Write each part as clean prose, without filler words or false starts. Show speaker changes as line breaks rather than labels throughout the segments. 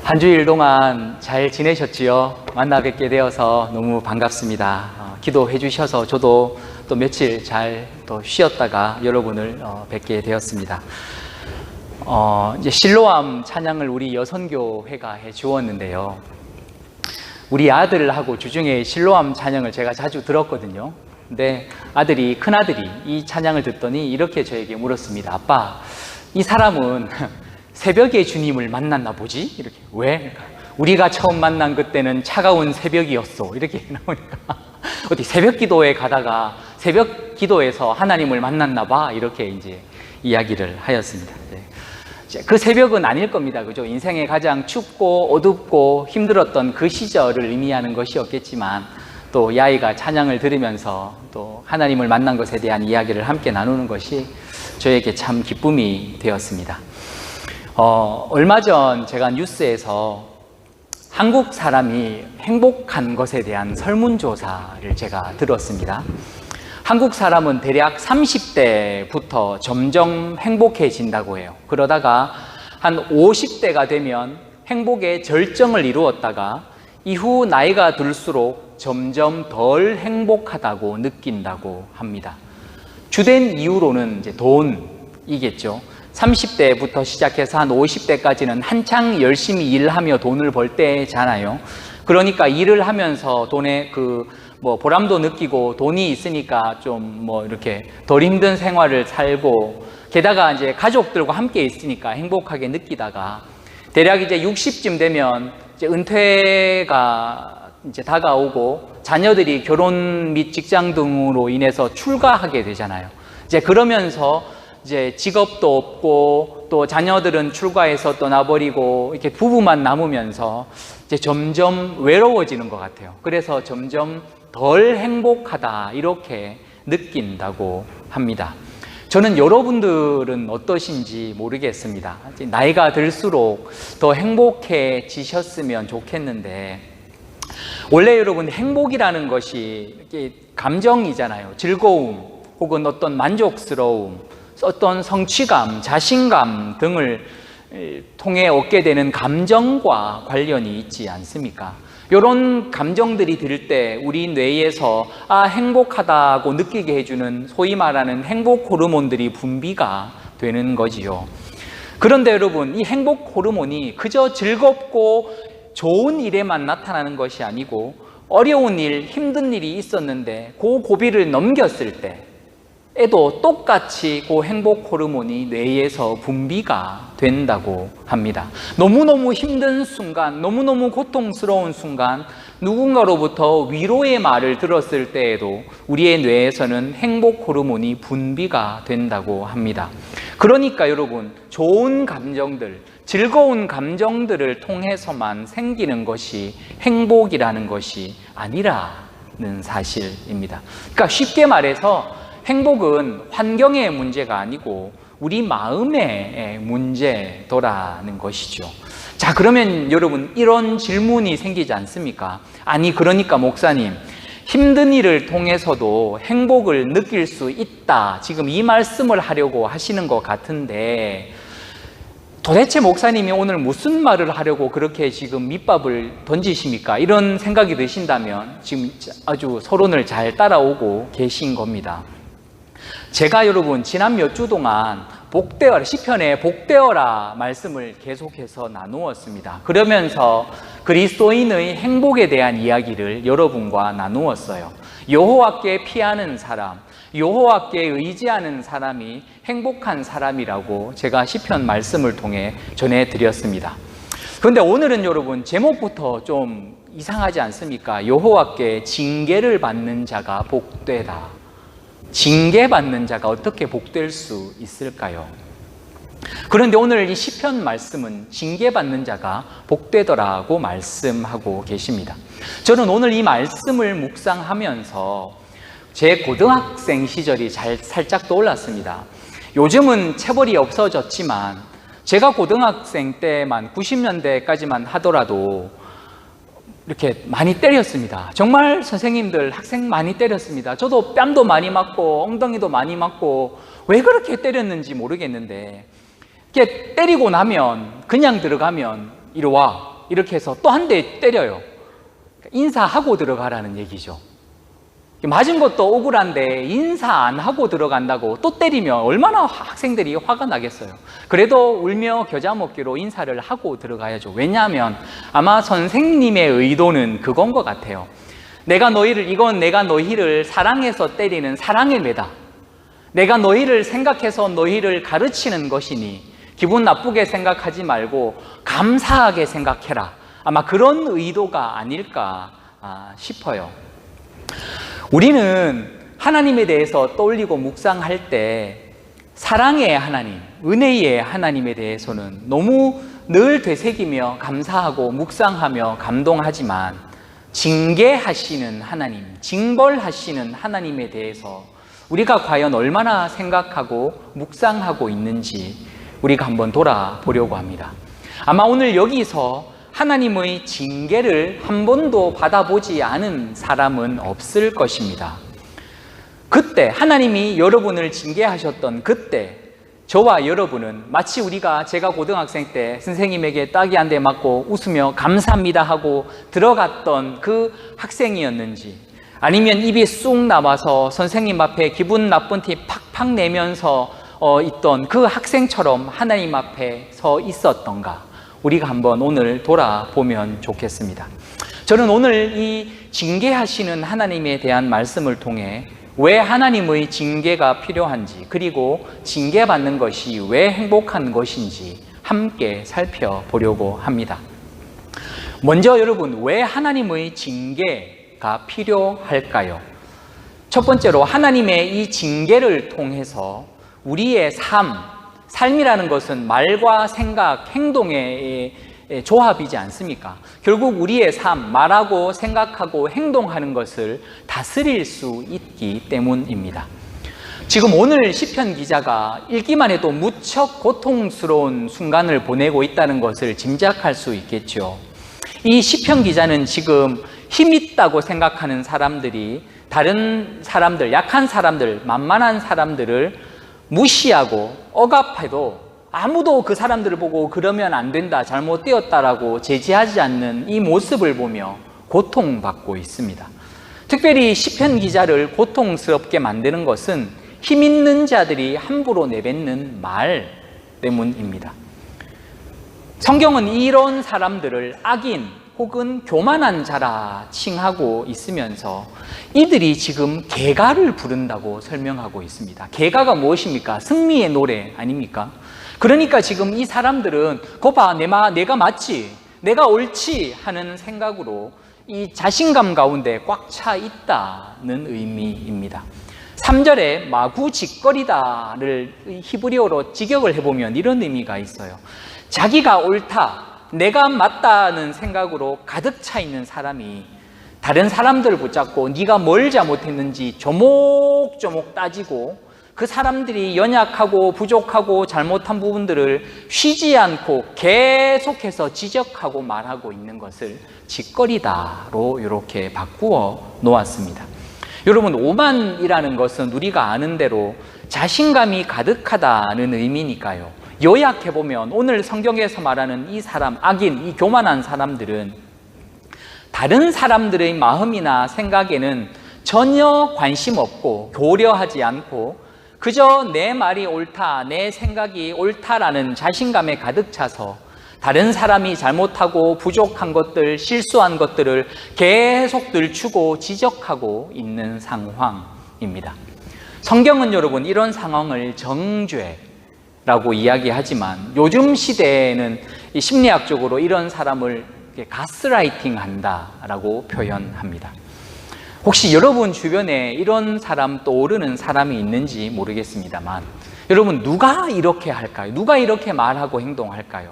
한 주일 동안 잘 지내셨지요? 만나 뵙게 되어서 너무 반갑습니다. 기도해 주셔서 저도 또 며칠 잘 또 쉬었다가 여러분을 뵙게 되었습니다. 이제 실로암 찬양을 우리 여선교회가 해 주었는데요. 우리 아들하고 주중에 실로암 찬양을 제가 자주 들었거든요. 근데 큰아들이 이 찬양을 듣더니 이렇게 저에게 물었습니다. 아빠, 이 사람은 새벽에 주님을 만났나 보지? 이렇게. 왜? 우리가 처음 만난 그때는 차가운 새벽이었어. 이렇게 나오니까 어디 새벽 기도에 가다가 새벽 기도에서 하나님을 만났나 봐. 이렇게 이제 이야기를 하였습니다. 그 새벽은 아닐 겁니다. 그죠? 인생의 가장 춥고 어둡고 힘들었던 그 시절을 의미하는 것이었겠지만 또 이 아이가 찬양을 들으면서 또 하나님을 만난 것에 대한 이야기를 함께 나누는 것이 저에게 참 기쁨이 되었습니다. 얼마 전 제가 뉴스에서 한국 사람이 행복한 것에 대한 설문조사를 제가 들었습니다. 한국 사람은 대략 30대부터 점점 행복해진다고 해요. 그러다가 한 50대가 되면 행복의 절정을 이루었다가 이후 나이가 들수록 점점 덜 행복하다고 느낀다고 합니다. 주된 이유로는 이제 돈이겠죠. 30대부터 시작해서 한 50대까지는 한창 열심히 일하며 돈을 벌 때잖아요. 그러니까 일을 하면서 돈에 보람도 느끼고 돈이 있으니까 좀 이렇게 덜 힘든 생활을 살고 게다가 이제 가족들과 함께 있으니까 행복하게 느끼다가 대략 이제 60쯤 되면 이제 은퇴가 이제 다가오고 자녀들이 결혼 및 직장 등으로 인해서 출가하게 되잖아요. 이제 그러면서 이제 직업도 없고 또 자녀들은 출가해서 떠나버리고 이렇게 부부만 남으면서 이제 점점 외로워지는 것 같아요. 그래서 점점 덜 행복하다 이렇게 느낀다고 합니다. 저는 여러분들은 어떠신지 모르겠습니다. 나이가 들수록 더 행복해지셨으면 좋겠는데 원래 여러분 행복이라는 것이 감정이잖아요. 즐거움 혹은 어떤 만족스러움, 어떤 성취감, 자신감 등을 통해 얻게 되는 감정과 관련이 있지 않습니까? 이런 감정들이 들 때 우리 뇌에서 행복하다고 느끼게 해주는 소위 말하는 행복 호르몬들이 분비가 되는 거지요. 그런데 여러분, 이 행복 호르몬이 그저 즐겁고 좋은 일에만 나타나는 것이 아니고 어려운 일, 힘든 일이 있었는데 그 고비를 넘겼을 때 에도 똑같이 그 행복 호르몬이 뇌에서 분비가 된다고 합니다. 너무너무 힘든 순간, 너무너무 고통스러운 순간 누군가로부터 위로의 말을 들었을 때에도 우리의 뇌에서는 행복 호르몬이 분비가 된다고 합니다. 그러니까 여러분, 좋은 감정들, 즐거운 감정들을 통해서만 생기는 것이 행복이라는 것이 아니라는 사실입니다. 그러니까 쉽게 말해서 행복은 환경의 문제가 아니고 우리 마음의 문제더라는 것이죠. 자, 그러면 여러분 이런 질문이 생기지 않습니까? 아니, 그러니까 목사님, 힘든 일을 통해서도 행복을 느낄 수 있다, 지금 이 말씀을 하려고 하시는 것 같은데 도대체 목사님이 오늘 무슨 말을 하려고 그렇게 지금 밑밥을 던지십니까? 이런 생각이 드신다면 지금 아주 서론을 잘 따라오고 계신 겁니다. 제가 여러분 지난 몇 주 동안 복되어라, 시편의 복되어라 말씀을 계속해서 나누었습니다. 그러면서 그리스도인의 행복에 대한 이야기를 여러분과 나누었어요. 여호와께 피하는 사람, 여호와께 의지하는 사람이 행복한 사람이라고 제가 시편 말씀을 통해 전해드렸습니다. 그런데 오늘은 여러분 제목부터 좀 이상하지 않습니까? 여호와께 징계를 받는 자가 복되다. 징계받는 자가 어떻게 복될 수 있을까요? 그런데 오늘 이 시편 말씀은 징계받는 자가 복되더라고 말씀하고 계십니다. 저는 오늘 이 말씀을 묵상하면서 제 고등학생 시절이 살짝 떠올랐습니다. 요즘은 체벌이 없어졌지만 제가 고등학생 때만 90년대까지만 하더라도 이렇게 많이 때렸습니다. 정말 선생님들 학생 많이 때렸습니다. 저도 뺨도 많이 맞고 엉덩이도 많이 맞고 왜 그렇게 때렸는지 모르겠는데 이렇게 때리고 나면 그냥 들어가면 이리 와, 이렇게 해서 또 한 대 때려요. 인사하고 들어가라는 얘기죠. 맞은 것도 억울한데 인사 안 하고 들어간다고 또 때리면 얼마나 학생들이 화가 나겠어요. 그래도 울며 겨자 먹기로 인사를 하고 들어가야죠. 왜냐하면 아마 선생님의 의도는 그건 것 같아요. 내가 너희를 사랑해서 때리는 사랑의 매다. 내가 너희를 생각해서 너희를 가르치는 것이니 기분 나쁘게 생각하지 말고 감사하게 생각해라. 아마 그런 의도가 아닐까 싶어요. 우리는 하나님에 대해서 떠올리고 묵상할 때 사랑의 하나님, 은혜의 하나님에 대해서는 너무 늘 되새기며 감사하고 묵상하며 감동하지만 징계하시는 하나님, 징벌하시는 하나님에 대해서 우리가 과연 얼마나 생각하고 묵상하고 있는지 우리가 한번 돌아보려고 합니다. 아마 오늘 여기서 하나님의 징계를 한 번도 받아보지 않은 사람은 없을 것입니다. 그때 하나님이 여러분을 징계하셨던 그때 저와 여러분은 마치 제가 고등학생 때 선생님에게 따기 한 대 맞고 웃으며 감사합니다 하고 들어갔던 그 학생이었는지, 아니면 입이 쑥 나와서 선생님 앞에 기분 나쁜 티 팍팍 내면서 있던 그 학생처럼 하나님 앞에 서 있었던가, 우리가 한번 오늘 돌아보면 좋겠습니다. 저는 오늘 이 징계하시는 하나님에 대한 말씀을 통해 왜 하나님의 징계가 필요한지, 그리고 징계받는 것이 왜 행복한 것인지 함께 살펴보려고 합니다. 먼저 여러분, 왜 하나님의 징계가 필요할까요? 첫 번째로 하나님의 이 징계를 통해서 우리의 삶이라는 것은 말과 생각, 행동의 조합이지 않습니까? 결국 우리의 삶, 말하고 생각하고 행동하는 것을 다스릴 수 있기 때문입니다. 지금 오늘 시편 기자가 읽기만 해도 무척 고통스러운 순간을 보내고 있다는 것을 짐작할 수 있겠죠. 이 시편 기자는 지금 힘 있다고 생각하는 사람들이 다른 사람들, 약한 사람들, 만만한 사람들을 무시하고 억압해도 아무도 그 사람들을 보고 그러면 안 된다, 잘못되었다라고 제지하지 않는 이 모습을 보며 고통받고 있습니다. 특별히 시편 기자를 고통스럽게 만드는 것은 힘 있는 자들이 함부로 내뱉는 말 때문입니다. 성경은 이런 사람들을 악인 혹은 교만한 자라 칭하고 있으면서 이들이 지금 개가를 부른다고 설명하고 있습니다. 개가가 무엇입니까? 승리의 노래 아닙니까? 그러니까 지금 이 사람들은 거봐, 내가 맞지, 내가 옳지 하는 생각으로 이 자신감 가운데 꽉 차 있다는 의미입니다. 3절에 마구짓거리다를 히브리어로 직역을 해보면 이런 의미가 있어요. 자기가 옳다, 내가 맞다는 생각으로 가득 차 있는 사람이 다른 사람들을 붙잡고 네가 뭘 잘못했는지 조목조목 따지고 그 사람들이 연약하고 부족하고 잘못한 부분들을 쉬지 않고 계속해서 지적하고 말하고 있는 것을 짓거리다로 이렇게 바꾸어 놓았습니다. 여러분, 오만이라는 것은 우리가 아는 대로 자신감이 가득하다는 의미니까요. 요약해보면 오늘 성경에서 말하는 이 사람, 악인, 이 교만한 사람들은 다른 사람들의 마음이나 생각에는 전혀 관심 없고 고려하지 않고 그저 내 말이 옳다, 내 생각이 옳다라는 자신감에 가득 차서 다른 사람이 잘못하고 부족한 것들, 실수한 것들을 계속 들추고 지적하고 있는 상황입니다. 성경은 여러분 이런 상황을 정죄라고 이야기하지만 요즘 시대에는 심리학적으로 이런 사람을 가스라이팅 한다라고 표현합니다. 혹시 여러분 주변에 이런 사람 떠오르는 사람이 있는지 모르겠습니다만 여러분, 누가 이렇게 할까요? 누가 이렇게 말하고 행동할까요?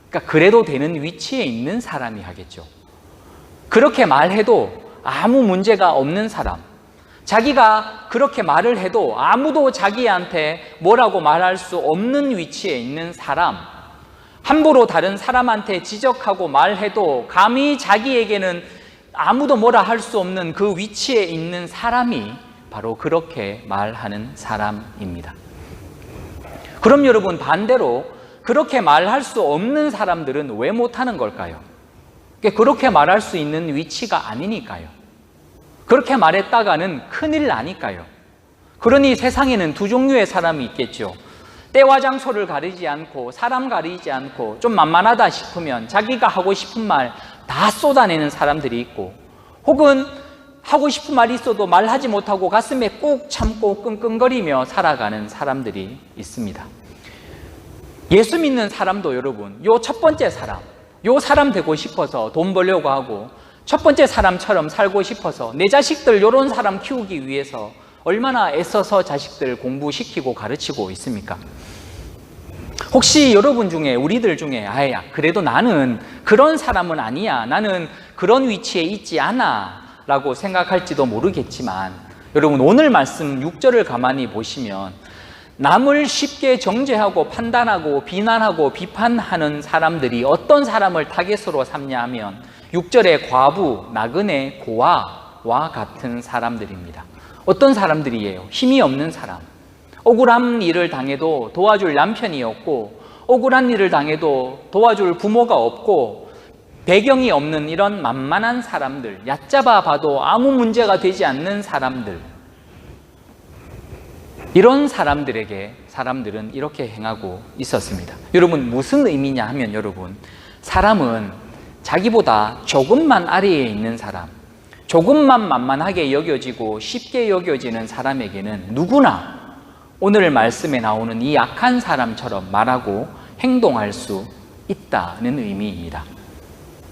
그러니까 그래도 되는 위치에 있는 사람이 하겠죠. 그렇게 말해도 아무 문제가 없는 사람, 자기가 그렇게 말을 해도 아무도 자기한테 뭐라고 말할 수 없는 위치에 있는 사람, 함부로 다른 사람한테 지적하고 말해도 감히 자기에게는 아무도 뭐라 할 수 없는 그 위치에 있는 사람이 바로 그렇게 말하는 사람입니다. 그럼 여러분, 반대로 그렇게 말할 수 없는 사람들은 왜 못하는 걸까요? 그렇게 말할 수 있는 위치가 아니니까요. 그렇게 말했다가는 큰일 나니까요. 그러니 세상에는 두 종류의 사람이 있겠죠. 때와 장소를 가리지 않고 사람 가리지 않고 좀 만만하다 싶으면 자기가 하고 싶은 말 다 쏟아내는 사람들이 있고, 혹은 하고 싶은 말이 있어도 말하지 못하고 가슴에 꾹 참고 끙끙거리며 살아가는 사람들이 있습니다. 예수 믿는 사람도 여러분, 요 첫 번째 사람, 요 사람 되고 싶어서 돈 벌려고 하고 첫 번째 사람처럼 살고 싶어서 내 자식들 요런 사람 키우기 위해서 얼마나 애써서 자식들 공부시키고 가르치고 있습니까? 혹시 여러분 중에, 우리들 중에 아야 그래도 나는 그런 사람은 아니야, 나는 그런 위치에 있지 않아 라고 생각할지도 모르겠지만, 여러분 오늘 말씀 6절을 가만히 보시면 남을 쉽게 정죄하고 판단하고 비난하고 비판하는 사람들이 어떤 사람을 타겟으로 삼냐 하면 6절의 과부, 나그네, 고아와 같은 사람들입니다. 어떤 사람들이에요? 힘이 없는 사람, 억울한 일을 당해도 도와줄 남편이 없고, 억울한 일을 당해도 도와줄 부모가 없고, 배경이 없는 이런 만만한 사람들, 얕잡아 봐도 아무 문제가 되지 않는 사람들, 이런 사람들은 이렇게 행하고 있었습니다. 여러분 무슨 의미냐 하면, 여러분 사람은 자기보다 조금만 아래에 있는 사람, 조금만 만만하게 여겨지고 쉽게 여겨지는 사람에게는 누구나 오늘 말씀에 나오는 이 약한 사람처럼 말하고 행동할 수 있다는 의미입니다.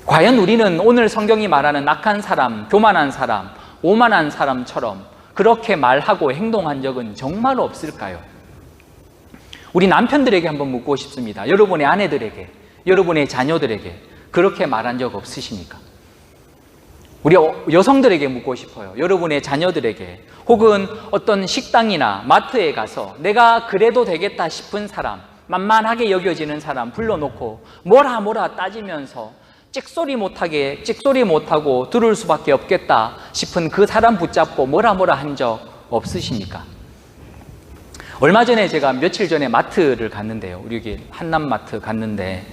과연 우리는 오늘 성경이 말하는 악한 사람, 교만한 사람, 오만한 사람처럼 그렇게 말하고 행동한 적은 정말 없을까요? 우리 남편들에게 한번 묻고 싶습니다. 여러분의 아내들에게, 여러분의 자녀들에게 그렇게 말한 적 없으십니까? 우리 여성들에게 묻고 싶어요. 여러분의 자녀들에게, 혹은 어떤 식당이나 마트에 가서 내가 그래도 되겠다 싶은 사람, 만만하게 여겨지는 사람 불러놓고 뭐라 따지면서 찍소리 못하고 들을 수밖에 없겠다 싶은 그 사람 붙잡고 뭐라 한 적 없으십니까? 얼마 전에 제가 며칠 전에 마트를 갔는데요. 우리 여기 한남마트 갔는데,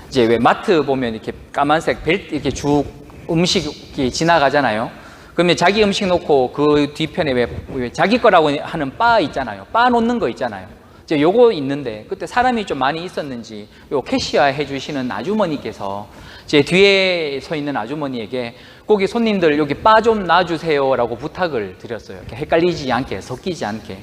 이제 왜 마트 보면 이렇게 까만색 벨트 이렇게 쭉 음식이 지나가잖아요. 그러면 자기 음식 놓고 그 뒤편에 왜 자기 거라고 하는 바 있잖아요. 바 놓는 거 있잖아요. 이제 요거 있는데, 그때 사람이 좀 많이 있었는지 요 캐시어 해주시는 아주머니께서 제 뒤에 서 있는 아주머니에게 거기 손님들 여기 바 좀 놔주세요 라고 부탁을 드렸어요. 이렇게 헷갈리지 않게, 섞이지 않게.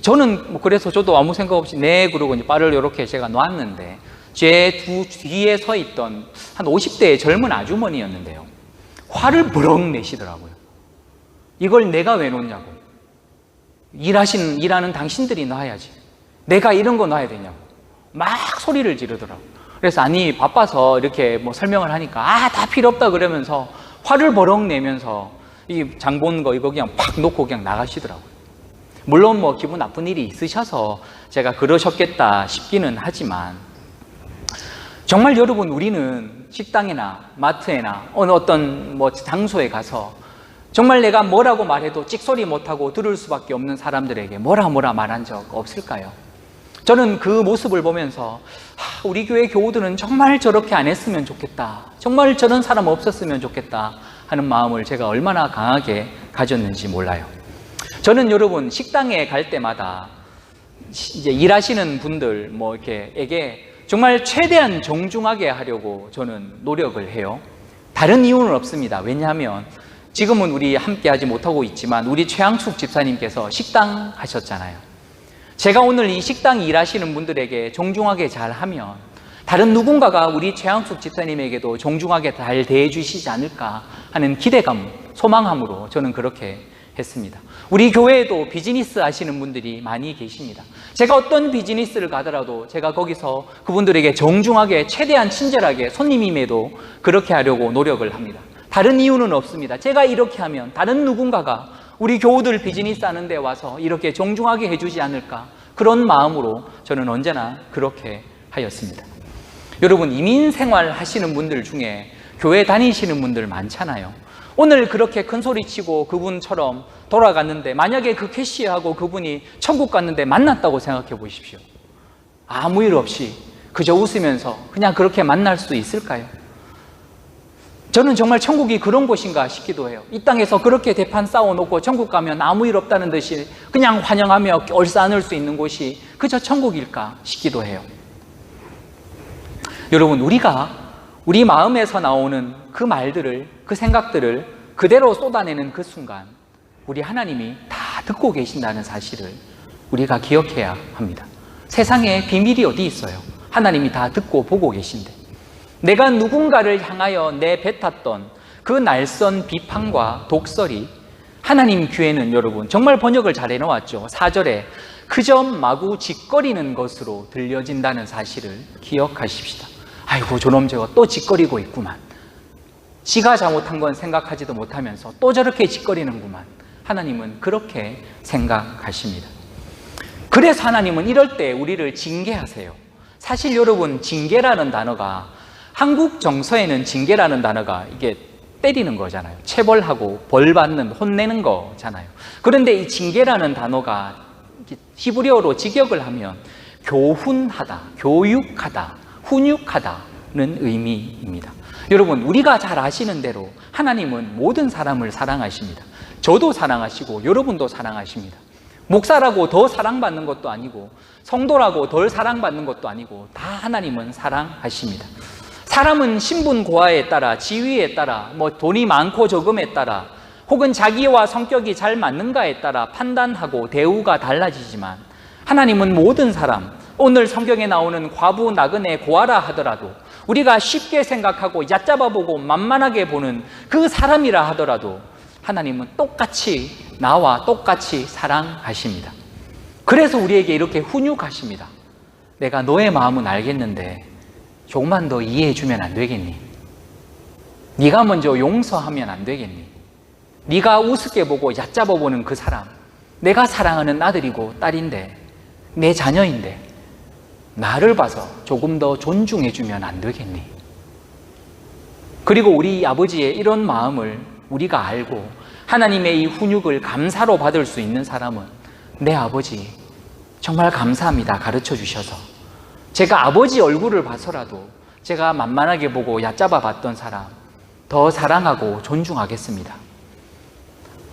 저는 그래서 저도 아무 생각 없이 네 그러고 이제 바를 이렇게 제가 놨는데, 제 뒤에 서 있던 한 50대의 젊은 아주머니였는데요, 화를 버럭 내시더라고요. 이걸 내가 왜 놓냐고, 일하는 당신들이 놔야지, 내가 이런 거 놔야 되냐고 막 소리를 지르더라고요. 그래서 아니 바빠서 이렇게 뭐 설명을 하니까 다 필요 없다 그러면서 화를 버럭 내면서 이 장 본 거 이거 그냥 팍 놓고 그냥 나가시더라고요. 물론 뭐 기분 나쁜 일이 있으셔서 제가 그러셨겠다 싶기는 하지만, 정말 여러분 우리는 식당이나 마트에나 어떤 뭐 장소에 가서 정말 내가 뭐라고 말해도 찍소리 못하고 들을 수밖에 없는 사람들에게 뭐라 말한 적 없을까요? 저는 그 모습을 보면서 우리 교회 교우들은 정말 저렇게 안 했으면 좋겠다, 정말 저런 사람 없었으면 좋겠다 하는 마음을 제가 얼마나 강하게 가졌는지 몰라요. 저는 여러분 식당에 갈 때마다 이제 일하시는 분들 이렇게에게 정말 최대한 정중하게 하려고 저는 노력을 해요. 다른 이유는 없습니다. 왜냐하면 지금은 우리 함께 하지 못하고 있지만 우리 최양숙 집사님께서 식당 하셨잖아요. 제가 오늘 이 식당 일하시는 분들에게 정중하게 잘하면 다른 누군가가 우리 최양숙 집사님에게도 정중하게 잘 대해주시지 않을까 하는 기대감, 소망함으로 저는 그렇게 했습니다. 우리 교회에도 비즈니스 하시는 분들이 많이 계십니다. 제가 어떤 비즈니스를 가더라도 제가 거기서 그분들에게 정중하게 최대한 친절하게 손님임에도 그렇게 하려고 노력을 합니다. 다른 이유는 없습니다. 제가 이렇게 하면 다른 누군가가 우리 교우들 비즈니스 하는 데 와서 이렇게 정중하게 해주지 않을까, 그런 마음으로 저는 언제나 그렇게 하였습니다. 여러분 이민 생활 하시는 분들 중에 교회 다니시는 분들 많잖아요. 오늘 그렇게 큰 소리 치고 그분처럼 돌아갔는데 만약에 그 캐시어하고 그분이 천국 갔는데 만났다고 생각해 보십시오. 아무 일 없이 그저 웃으면서 그냥 그렇게 만날 수 있을까요? 저는 정말 천국이 그런 곳인가 싶기도 해요. 이 땅에서 그렇게 대판 쌓아놓고 천국 가면 아무 일 없다는 듯이 그냥 환영하며 얼싸안을 수 있는 곳이 그저 천국일까 싶기도 해요. 여러분, 우리가 우리 마음에서 나오는 그 말들을, 그 생각들을 그대로 쏟아내는 그 순간 우리 하나님이 다 듣고 계신다는 사실을 우리가 기억해야 합니다. 세상에 비밀이 어디 있어요? 하나님이 다 듣고 보고 계신데, 내가 누군가를 향하여 내뱉었던 그 날선 비판과 독설이 하나님 귀에는 여러분 정말 번역을 잘 해놓았죠. 4절에 그저 마구 짓거리는 것으로 들려진다는 사실을 기억하십시다. 아이고, 저놈 저거 또 짓거리고 있구만. 지가 잘못한 건 생각하지도 못하면서 또 저렇게 짓거리는구만. 하나님은 그렇게 생각하십니다. 그래서 하나님은 이럴 때 우리를 징계하세요. 사실 여러분, 징계라는 단어가 한국 정서에는 징계라는 단어가 이게 때리는 거잖아요. 체벌하고 벌받는, 혼내는 거잖아요. 그런데 이 징계라는 단어가 히브리어로 직역을 하면 교훈하다, 교육하다, 훈육하다는 의미입니다. 여러분, 우리가 잘 아시는 대로 하나님은 모든 사람을 사랑하십니다. 저도 사랑하시고 여러분도 사랑하십니다. 목사라고 더 사랑받는 것도 아니고 성도라고 덜 사랑받는 것도 아니고 다 하나님은 사랑하십니다. 사람은 신분 고하에 따라, 지위에 따라, 돈이 많고 적음에 따라, 혹은 자기와 성격이 잘 맞는가에 따라 판단하고 대우가 달라지지만 하나님은 모든 사람, 오늘 성경에 나오는 과부, 나그네, 고아라 하더라도 우리가 쉽게 생각하고 얕잡아보고 만만하게 보는 그 사람이라 하더라도 하나님은 똑같이 나와 똑같이 사랑하십니다. 그래서 우리에게 이렇게 훈육하십니다. 내가 너의 마음은 알겠는데 조금만 더 이해해 주면 안 되겠니? 네가 먼저 용서하면 안 되겠니? 네가 우습게 보고 얕잡아 보는 그 사람, 내가 사랑하는 아들이고 딸인데, 내 자녀인데 나를 봐서 조금 더 존중해 주면 안 되겠니? 그리고 우리 아버지의 이런 마음을 우리가 알고 하나님의 이 훈육을 감사로 받을 수 있는 사람은, 내 아버지 정말 감사합니다 가르쳐 주셔서 제가 아버지 얼굴을 봐서라도 제가 만만하게 보고 얕잡아 봤던 사람 더 사랑하고 존중하겠습니다.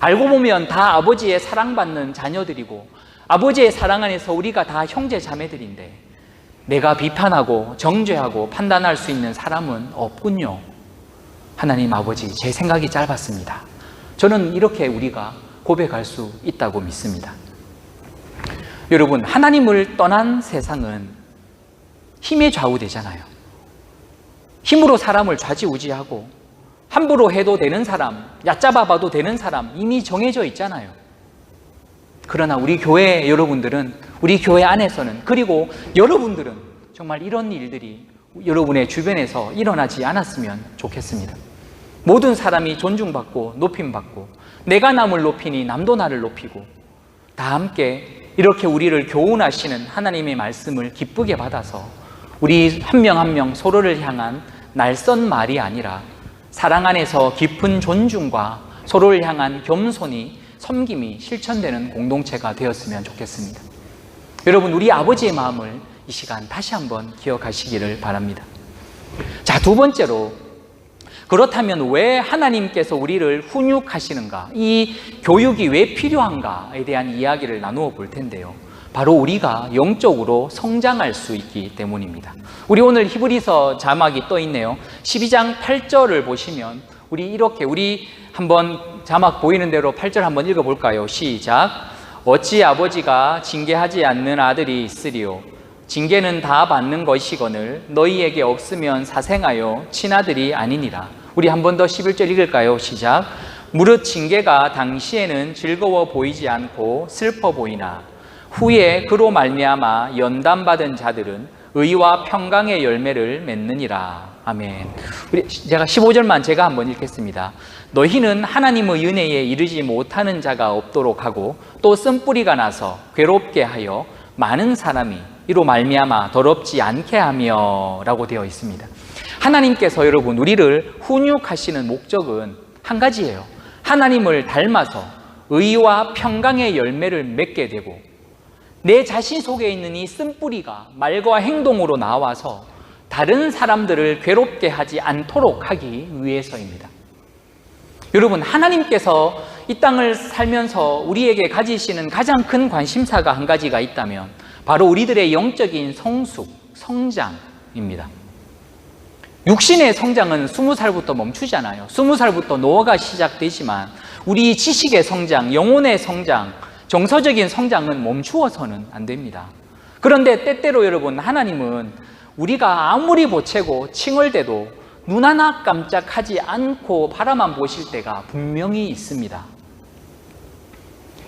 알고 보면 다 아버지의 사랑받는 자녀들이고 아버지의 사랑 안에서 우리가 다 형제 자매들인데 내가 비판하고 정죄하고 판단할 수 있는 사람은 없군요. 하나님 아버지, 제 생각이 짧았습니다. 저는 이렇게 우리가 고백할 수 있다고 믿습니다. 여러분, 하나님을 떠난 세상은 힘에 좌우되잖아요. 힘으로 사람을 좌지우지하고 함부로 해도 되는 사람, 얕잡아 봐도 되는 사람 이미 정해져 있잖아요. 그러나 우리 교회 여러분들은, 우리 교회 안에서는, 그리고 여러분들은 정말 이런 일들이 여러분의 주변에서 일어나지 않았으면 좋겠습니다. 모든 사람이 존중받고 높임받고 내가 남을 높이니 남도 나를 높이고 다 함께 이렇게 우리를 교훈하시는 하나님의 말씀을 기쁘게 받아서 우리 한 명 한 명 서로를 향한 날선 말이 아니라 사랑 안에서 깊은 존중과 서로를 향한 겸손이, 섬김이 실천되는 공동체가 되었으면 좋겠습니다. 여러분, 우리 아버지의 마음을 이 시간 다시 한번 기억하시기를 바랍니다. 자, 두 번째로, 그렇다면 왜 하나님께서 우리를 훈육하시는가, 이 교육이 왜 필요한가에 대한 이야기를 나누어 볼 텐데요. 바로 우리가 영적으로 성장할 수 있기 때문입니다. 우리 오늘 히브리서 자막이 떠 있네요. 12장 8절을 보시면 우리 한번 자막 보이는 대로 8절 한번 읽어볼까요? 시작. 어찌 아버지가 징계하지 않는 아들이 있으리요? 징계는 다 받는 것이거늘 너희에게 없으면 사생하여 친아들이 아니니라. 우리 한 번 더 11절 읽을까요? 시작. 무릇 징계가 당시에는 즐거워 보이지 않고 슬퍼 보이나 후에 그로 말미암아 연단받은 자들은 의와 평강의 열매를 맺느니라. 아멘. 제가 15절만 제가 한번 읽겠습니다. 너희는 하나님의 은혜에 이르지 못하는 자가 없도록 하고 또 쓴뿌리가 나서 괴롭게 하여 많은 사람이 이로 말미암아 더럽지 않게 하며 라고 되어 있습니다. 하나님께서 여러분 우리를 훈육하시는 목적은 한 가지예요. 하나님을 닮아서 의와 평강의 열매를 맺게 되고 내 자신 속에 있는 이 쓴뿌리가 말과 행동으로 나와서 다른 사람들을 괴롭게 하지 않도록 하기 위해서입니다. 여러분, 하나님께서 이 땅을 살면서 우리에게 가지시는 가장 큰 관심사가 한 가지가 있다면 바로 우리들의 영적인 성숙, 성장입니다. 육신의 성장은 20살부터 멈추잖아요. 20살부터 노화가 시작되지만 우리 지식의 성장, 영혼의 성장, 정서적인 성장은 멈추어서는 안 됩니다. 그런데 때때로 여러분, 하나님은 우리가 아무리 보채고 칭얼대도 눈 하나 깜짝하지 않고 바라만 보실 때가 분명히 있습니다.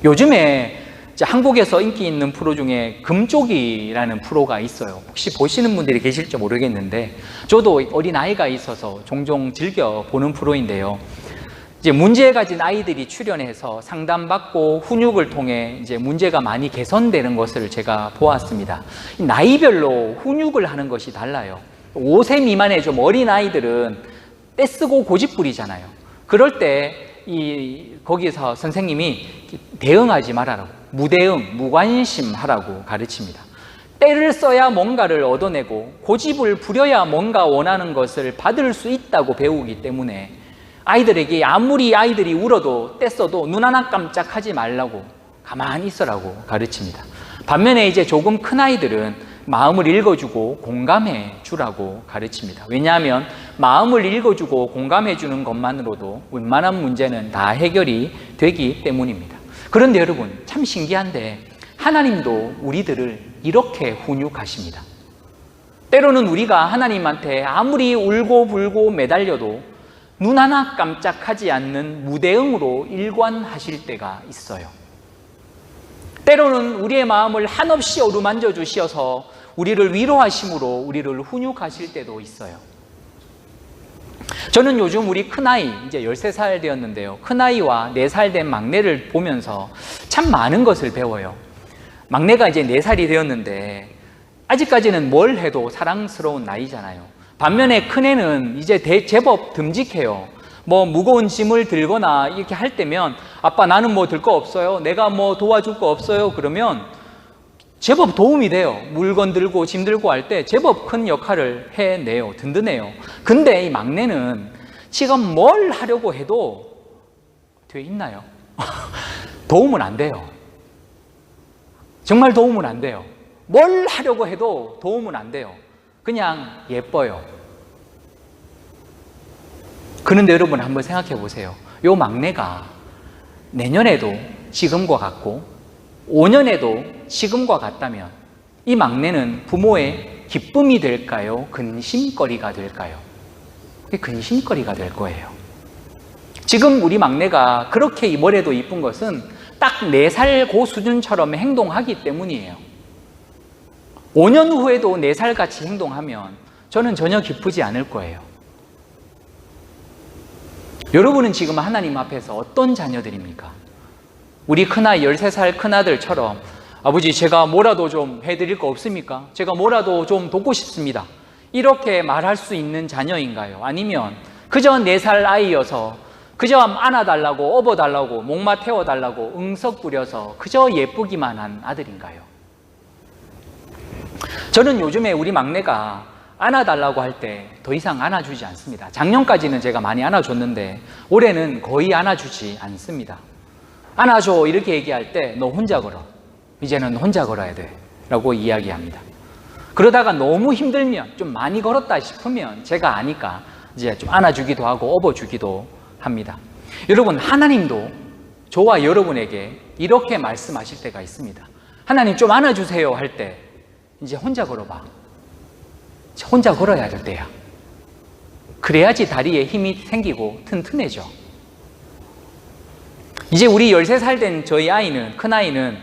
요즘에 한국에서 인기 있는 프로 중에 금쪽이라는 프로가 있어요. 혹시 보시는 분들이 계실지 모르겠는데 저도 어린아이가 있어서 종종 즐겨 보는 프로인데요. 이제 문제 가진 아이들이 출연해서 상담받고 훈육을 통해 이제 문제가 많이 개선되는 것을 제가 보았습니다. 나이별로 훈육을 하는 것이 달라요. 5세 미만의 좀 어린 아이들은 떼쓰고 고집부리잖아요. 그럴 때 거기서 선생님이 대응하지 말라고, 무대응, 무관심 하라고 가르칩니다. 때를 써야 뭔가를 얻어내고 고집을 부려야 뭔가 원하는 것을 받을 수 있다고 배우기 때문에 아이들에게 아무리 아이들이 울어도 떼써도 눈 하나 깜짝하지 말라고, 가만히 있으라고 가르칩니다. 반면에 이제 조금 큰 아이들은 마음을 읽어주고 공감해 주라고 가르칩니다. 왜냐하면 마음을 읽어주고 공감해 주는 것만으로도 웬만한 문제는 다 해결이 되기 때문입니다. 그런데 여러분, 참 신기한데 하나님도 우리들을 이렇게 훈육하십니다. 때로는 우리가 하나님한테 아무리 울고 불고 매달려도 눈 하나 깜짝하지 않는 무대응으로 일관하실 때가 있어요. 때로는 우리의 마음을 한없이 어루만져 주셔서 우리를 위로하심으로 우리를 훈육하실 때도 있어요. 저는 요즘 우리 큰아이, 이제 13살 되었는데요. 큰아이와 4살 된 막내를 보면서 참 많은 것을 배워요. 막내가 이제 4살이 되었는데 아직까지는 뭘 해도 사랑스러운 나이잖아요. 반면에 큰애는 이제 제법 듬직해요. 뭐 무거운 짐을 들거나 이렇게 할 때면 아빠 나는 뭐 들 거 없어요? 내가 뭐 도와줄 거 없어요? 그러면 제법 도움이 돼요. 물건 들고 짐 들고 할 때 제법 큰 역할을 해내요. 든든해요. 근데 이 막내는 지금 뭘 하려고 해도 돼 있나요? 도움은 안 돼요. 정말 도움은 안 돼요. 뭘 하려고 해도 도움은 안 돼요. 그냥 예뻐요. 그런데 여러분 한번 생각해 보세요. 요 막내가 내년에도 지금과 같고 5년에도 지금과 같다면 이 막내는 부모의 기쁨이 될까요? 근심거리가 될까요? 근심거리가 될 거예요. 지금 우리 막내가 그렇게 머리도 이쁜 것은 딱 4살 그 수준처럼 행동하기 때문이에요. 5년 후에도 4살 같이 행동하면 저는 전혀 기쁘지 않을 거예요. 여러분은 지금 하나님 앞에서 어떤 자녀들입니까? 우리 큰아이 13살 큰아들처럼 아버지 제가 뭐라도 좀 해드릴 거 없습니까? 제가 뭐라도 좀 돕고 싶습니다. 이렇게 말할 수 있는 자녀인가요? 아니면 그저 4살 아이여서 그저 안아달라고 업어달라고 목마 태워달라고 응석 부려서 그저 예쁘기만 한 아들인가요? 저는 요즘에 우리 막내가 안아달라고 할 때 더 이상 안아주지 않습니다. 작년까지는 제가 많이 안아줬는데 올해는 거의 안아주지 않습니다. 안아줘 이렇게 얘기할 때 너 혼자 걸어. 이제는 혼자 걸어야 돼 라고 이야기합니다. 그러다가 너무 힘들면 좀 많이 걸었다 싶으면 제가 아니까 이제 좀 안아주기도 하고 업어주기도 합니다. 여러분, 하나님도 저와 여러분에게 이렇게 말씀하실 때가 있습니다. 하나님 좀 안아주세요 할 때 이제 혼자 걸어봐. 혼자 걸어야 될 때야. 그래야지 다리에 힘이 생기고 튼튼해져. 이제 우리 13살 된 저희 아이는, 큰아이는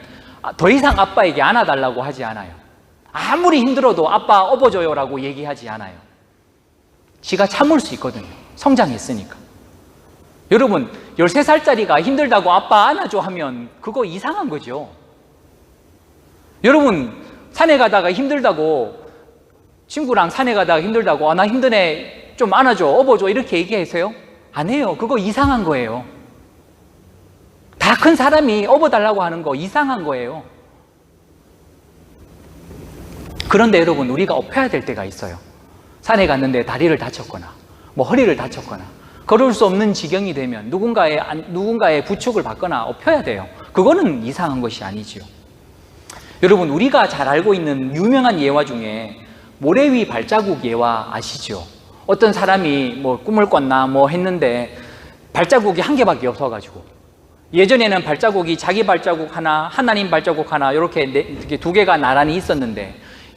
더 이상 아빠에게 안아달라고 하지 않아요. 아무리 힘들어도 아빠 업어줘요 라고 얘기하지 않아요. 지가 참을 수 있거든요. 성장했으니까. 여러분, 13살짜리가 힘들다고 아빠 안아줘 하면 그거 이상한 거죠. 여러분, 산에 가다가 힘들다고, 친구랑 산에 가다가 힘들다고 나 힘드네 좀 안아줘 업어줘 이렇게 얘기하세요? 안 해요. 그거 이상한 거예요. 다 큰 사람이 업어달라고 하는 거 이상한 거예요. 그런데 여러분, 우리가 업혀야 될 때가 있어요. 산에 갔는데 다리를 다쳤거나 뭐 허리를 다쳤거나 걸을 수 없는 지경이 되면 누군가의 부축을 받거나 엎혀야 돼요. 그거는 이상한 것이 아니지요. 여러분, 우리가 잘 알고 있는 유명한 예화 중에 모래 위 발자국 예화 아시죠? 어떤 사람이 뭐 꿈을 꿨나 뭐 했는데 발자국이 한 개밖에 없어가지고, 예전에는 발자국이 자기 발자국 하나, 하나님 발자국 하나 이렇게 두 개가 나란히 있었는데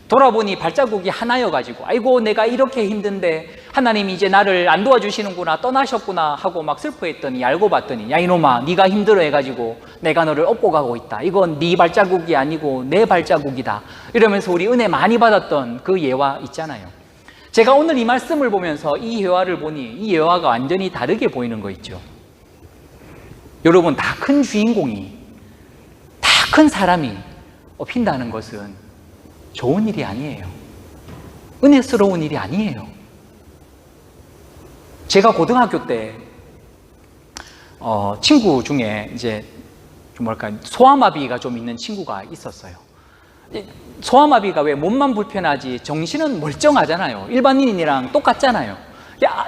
돌아보니 발자국이 하나여가지고 아이고 내가 이렇게 힘든데 하나님이 이제 나를 안 도와주시는구나, 떠나셨구나 하고 막 슬퍼했더니 알고 봤더니 야 이놈아, 네가 힘들어 해가지고 내가 너를 업고 가고 있다. 이건 네 발자국이 아니고 내 발자국이다. 이러면서 우리 은혜 많이 받았던 그 예화 있잖아요. 제가 오늘 이 말씀을 보면서 이 예화를 보니 이 예화가 완전히 다르게 보이는 거 있죠. 여러분, 다 큰 주인공이, 다 큰 사람이 업힌다는 것은 좋은 일이 아니에요. 은혜스러운 일이 아니에요. 제가 고등학교 때 친구 중에 이제 좀 소아마비가 좀 있는 친구가 있었어요. 소아마비가 왜 몸만 불편하지 정신은 멀쩡하잖아요. 일반인이랑 똑같잖아요.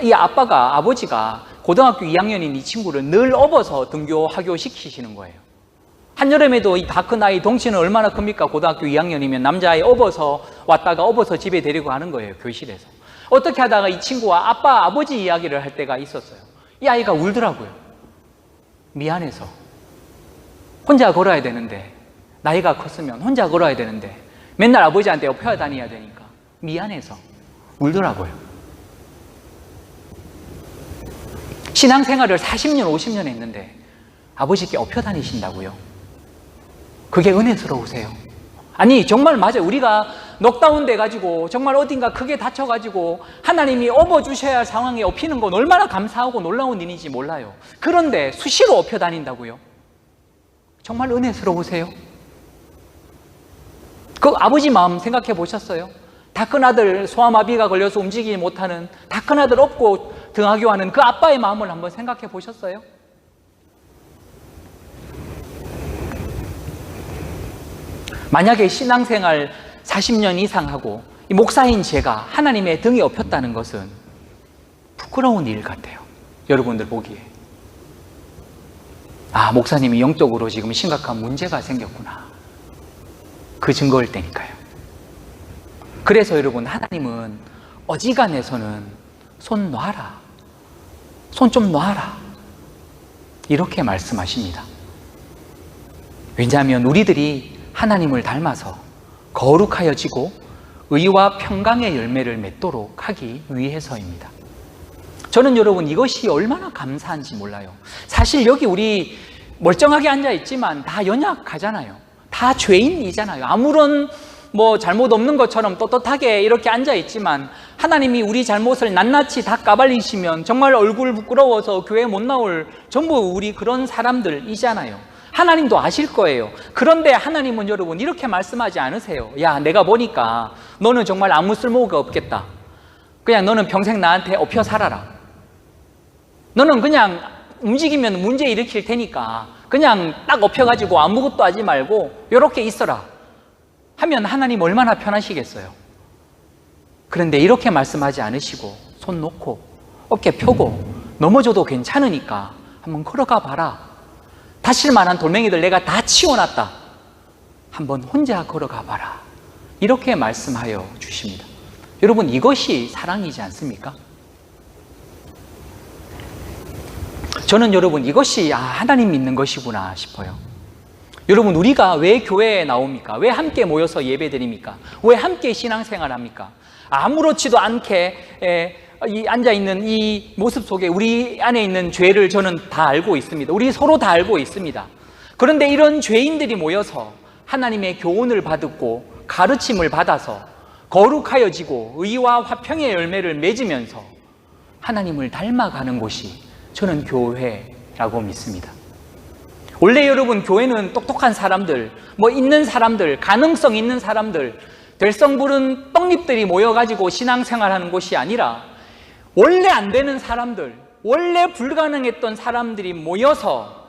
이 아버지가 고등학교 2학년인 이 친구를 늘 업어서 등교 하교 시키시는 거예요. 한여름에도 이 다 큰 아이 덩치는 얼마나 큽니까? 고등학교 2학년이면 남자아이 업어서 왔다가 업어서 집에 데리고 가는 거예요, 교실에서. 어떻게 하다가 이 친구와 아버지 이야기를 할 때가 있었어요. 이 아이가 울더라고요. 미안해서. 혼자 걸어야 되는데, 나이가 컸으면 혼자 걸어야 되는데 맨날 아버지한테 업혀 다녀야 되니까 미안해서 울더라고요. 신앙생활을 40년, 50년 했는데 아버지께 업혀 다니신다고요? 그게 은혜스러우세요? 아니, 정말 맞아요. 우리가 넉다운 돼가지고 정말 어딘가 크게 다쳐가지고 하나님이 업어주셔야 할 상황에 업히는 건 얼마나 감사하고 놀라운 일인지 몰라요. 그런데 수시로 업혀 다닌다고요? 정말 은혜스러우세요? 그 아버지 마음 생각해 보셨어요? 다 큰 아들 소아마비가 걸려서 움직이지 못하는 다 큰 아들 업고 등하교하는 그 아빠의 마음을 한번 생각해 보셨어요? 만약에 신앙생활 40년 이상 하고 이 목사인 제가 하나님의 등에 업혔다는 것은 부끄러운 일 같아요. 여러분들 보기에. 아, 목사님이 영적으로 지금 심각한 문제가 생겼구나. 그 증거일 때니까요. 그래서 여러분, 하나님은 어지간해서는 손 놔라. 손 좀 놔라. 이렇게 말씀하십니다. 왜냐하면 우리들이 하나님을 닮아서 거룩하여지고 의와 평강의 열매를 맺도록 하기 위해서입니다. 저는 여러분 이것이 얼마나 감사한지 몰라요. 사실 여기 우리 멀쩡하게 앉아있지만 다 연약하잖아요. 다 죄인이잖아요. 아무런 잘못 없는 것처럼 떳떳하게 이렇게 앉아있지만 하나님이 우리 잘못을 낱낱이 다 까발리시면 정말 얼굴 부끄러워서 교회 못 나올 전부 우리 그런 사람들이잖아요. 하나님도 아실 거예요. 그런데 하나님은 여러분 이렇게 말씀하지 않으세요. 야, 내가 보니까 너는 정말 아무 쓸모가 없겠다. 그냥 너는 평생 나한테 업혀 살아라. 너는 그냥 움직이면 문제 일으킬 테니까 그냥 딱 업혀가지고 아무것도 하지 말고 이렇게 있어라 하면 하나님 얼마나 편하시겠어요. 그런데 이렇게 말씀하지 않으시고 손 놓고 어깨 펴고 넘어져도 괜찮으니까 한번 걸어가 봐라. 다칠 만한 돌멩이들 내가 다 치워놨다. 한번 혼자 걸어가 봐라. 이렇게 말씀하여 주십니다. 여러분, 이것이 사랑이지 않습니까? 저는 여러분 이것이 하나님 믿는 것이구나 싶어요. 여러분, 우리가 왜 교회에 나옵니까? 왜 함께 모여서 예배드립니까? 왜 함께 신앙생활합니까? 아무렇지도 않게 이 앉아있는 이 모습 속에 우리 안에 있는 죄를 저는 다 알고 있습니다. 우리 서로 다 알고 있습니다. 그런데 이런 죄인들이 모여서 하나님의 교훈을 받고 가르침을 받아서 거룩하여지고 의와 화평의 열매를 맺으면서 하나님을 닮아가는 곳이 저는 교회라고 믿습니다. 원래 여러분, 교회는 똑똑한 사람들, 있는 사람들, 가능성 있는 사람들, 될성부른 떡잎들이 모여가지고 신앙생활하는 곳이 아니라 원래 안 되는 사람들, 원래 불가능했던 사람들이 모여서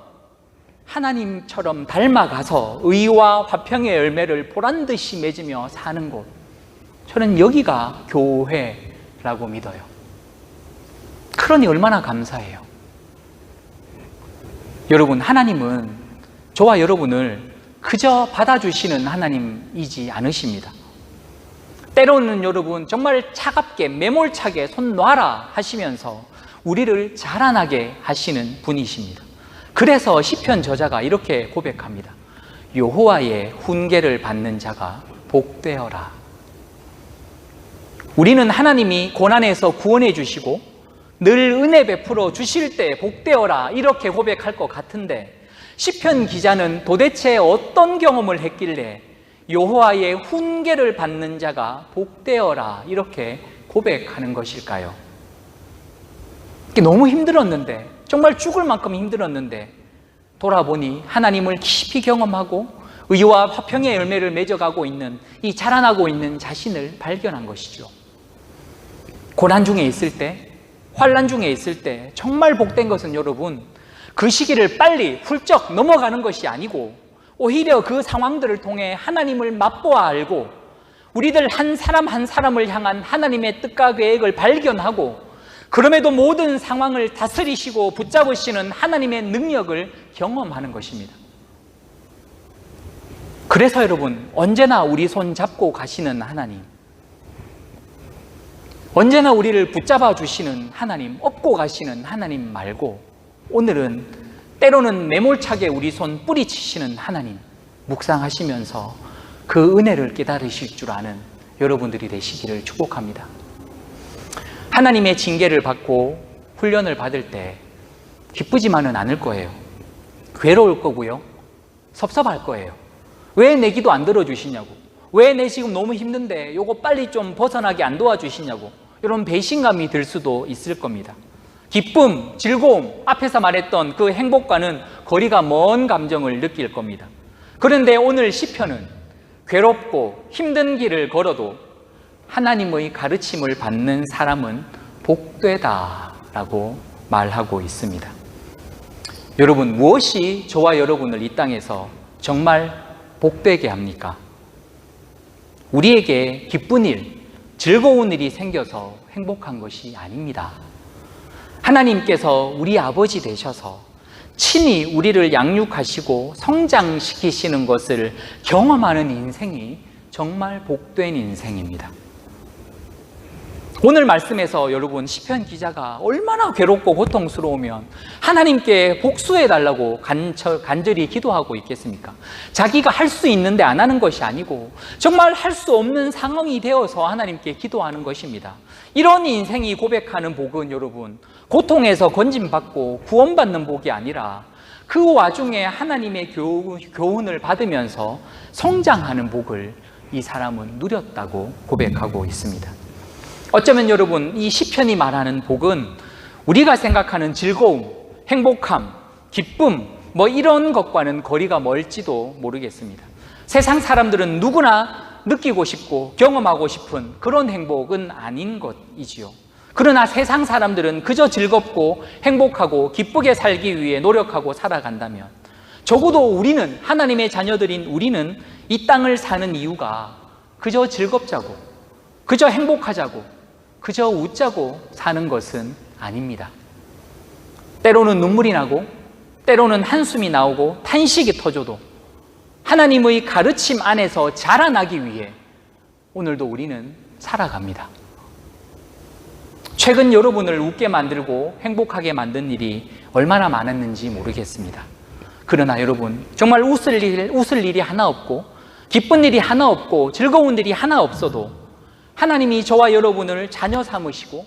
하나님처럼 닮아가서 의와 화평의 열매를 보란듯이 맺으며 사는 곳, 저는 여기가 교회라고 라고 믿어요. 그러니 얼마나 감사해요. 여러분, 하나님은 저와 여러분을 그저 받아주시는 하나님이지 않으십니다. 때로는 여러분 정말 차갑게 매몰차게 손 놔라 하시면서 우리를 자라나게 하시는 분이십니다. 그래서 시편 저자가 이렇게 고백합니다. 여호와의 훈계를 받는 자가 복되어라. 우리는 하나님이 고난에서 구원해 주시고 늘 은혜 베풀어 주실 때 복되어라 이렇게 고백할 것 같은데, 시편 기자는 도대체 어떤 경험을 했길래 여호와의 훈계를 받는 자가 복되어라 이렇게 고백하는 것일까요? 너무 힘들었는데, 정말 죽을 만큼 힘들었는데 돌아보니 하나님을 깊이 경험하고 의와 화평의 열매를 맺어가고 있는, 이 자라나고 있는 자신을 발견한 것이죠. 고난 중에 있을 때, 환난 중에 있을 때 정말 복된 것은 여러분, 그 시기를 빨리 훌쩍 넘어가는 것이 아니고 오히려 그 상황들을 통해 하나님을 맛보아 알고 우리들 한 사람 한 사람을 향한 하나님의 뜻과 계획을 발견하고, 그럼에도 모든 상황을 다스리시고 붙잡으시는 하나님의 능력을 경험하는 것입니다. 그래서 여러분, 언제나 우리 손 잡고 가시는 하나님, 언제나 우리를 붙잡아 주시는 하나님, 업고 가시는 하나님 말고 오늘은 때로는 매몰차게 우리 손 뿌리치시는 하나님 묵상하시면서 그 은혜를 깨달으실 줄 아는 여러분들이 되시기를 축복합니다. 하나님의 징계를 받고 훈련을 받을 때 기쁘지만은 않을 거예요. 괴로울 거고요, 섭섭할 거예요. 왜 내 기도 안 들어주시냐고, 왜 내 지금 너무 힘든데 요거 빨리 좀 벗어나게 안 도와주시냐고, 이런 배신감이 들 수도 있을 겁니다. 기쁨, 즐거움, 앞에서 말했던 그 행복과는 거리가 먼 감정을 느낄 겁니다. 그런데 오늘 시편은 괴롭고 힘든 길을 걸어도 하나님의 가르침을 받는 사람은 복되다라고 말하고 있습니다. 여러분, 무엇이 저와 여러분을 이 땅에서 정말 복되게 합니까? 우리에게 기쁜 일, 즐거운 일이 생겨서 행복한 것이 아닙니다. 하나님께서 우리 아버지 되셔서 친히 우리를 양육하시고 성장시키시는 것을 경험하는 인생이 정말 복된 인생입니다. 오늘 말씀에서 여러분, 시편 기자가 얼마나 괴롭고 고통스러우면 하나님께 복수해달라고 간절히 기도하고 있겠습니까? 자기가 할 수 있는데 안 하는 것이 아니고 정말 할 수 없는 상황이 되어서 하나님께 기도하는 것입니다. 이런 인생이 고백하는 복은 여러분, 고통에서 건짐받고 구원받는 복이 아니라 그 와중에 하나님의 교훈을 받으면서 성장하는 복을 이 사람은 누렸다고 고백하고 있습니다. 어쩌면 여러분, 이 시편이 말하는 복은 우리가 생각하는 즐거움, 행복함, 기쁨 이런 것과는 거리가 멀지도 모르겠습니다. 세상 사람들은 누구나 느끼고 싶고 경험하고 싶은 그런 행복은 아닌 것이지요. 그러나 세상 사람들은 그저 즐겁고 행복하고 기쁘게 살기 위해 노력하고 살아간다면, 적어도 우리는, 하나님의 자녀들인 우리는 이 땅을 사는 이유가 그저 즐겁자고 그저 행복하자고 그저 웃자고 사는 것은 아닙니다. 때로는 눈물이 나고 때로는 한숨이 나오고 탄식이 터져도 하나님의 가르침 안에서 자라나기 위해 오늘도 우리는 살아갑니다. 최근 여러분을 웃게 만들고 행복하게 만든 일이 얼마나 많았는지 모르겠습니다. 그러나 여러분, 정말 웃을 일이 하나 없고 기쁜 일이 하나 없고 즐거운 일이 하나 없어도 하나님이 저와 여러분을 자녀 삼으시고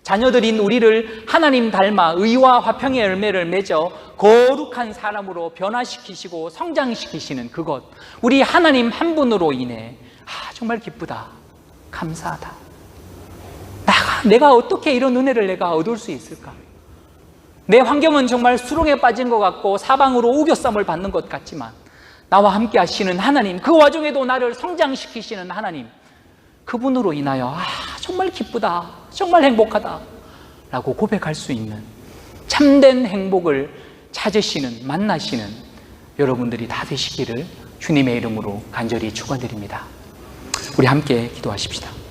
자녀들인 우리를 하나님 닮아 의와 화평의 열매를 맺어 거룩한 사람으로 변화시키시고 성장시키시는 그것, 우리 하나님 한 분으로 인해 정말 기쁘다, 감사하다. 내가 어떻게 이런 은혜를 내가 얻을 수 있을까? 내 환경은 정말 수렁에 빠진 것 같고 사방으로 우겨쌈을 받는 것 같지만 나와 함께 하시는 하나님, 그 와중에도 나를 성장시키시는 하나님, 그분으로 인하여 정말 기쁘다, 정말 행복하다 라고 고백할 수 있는 참된 행복을 찾으시는, 만나시는 여러분들이 다 되시기를 주님의 이름으로 간절히 축원드립니다. 우리 함께 기도하십시다.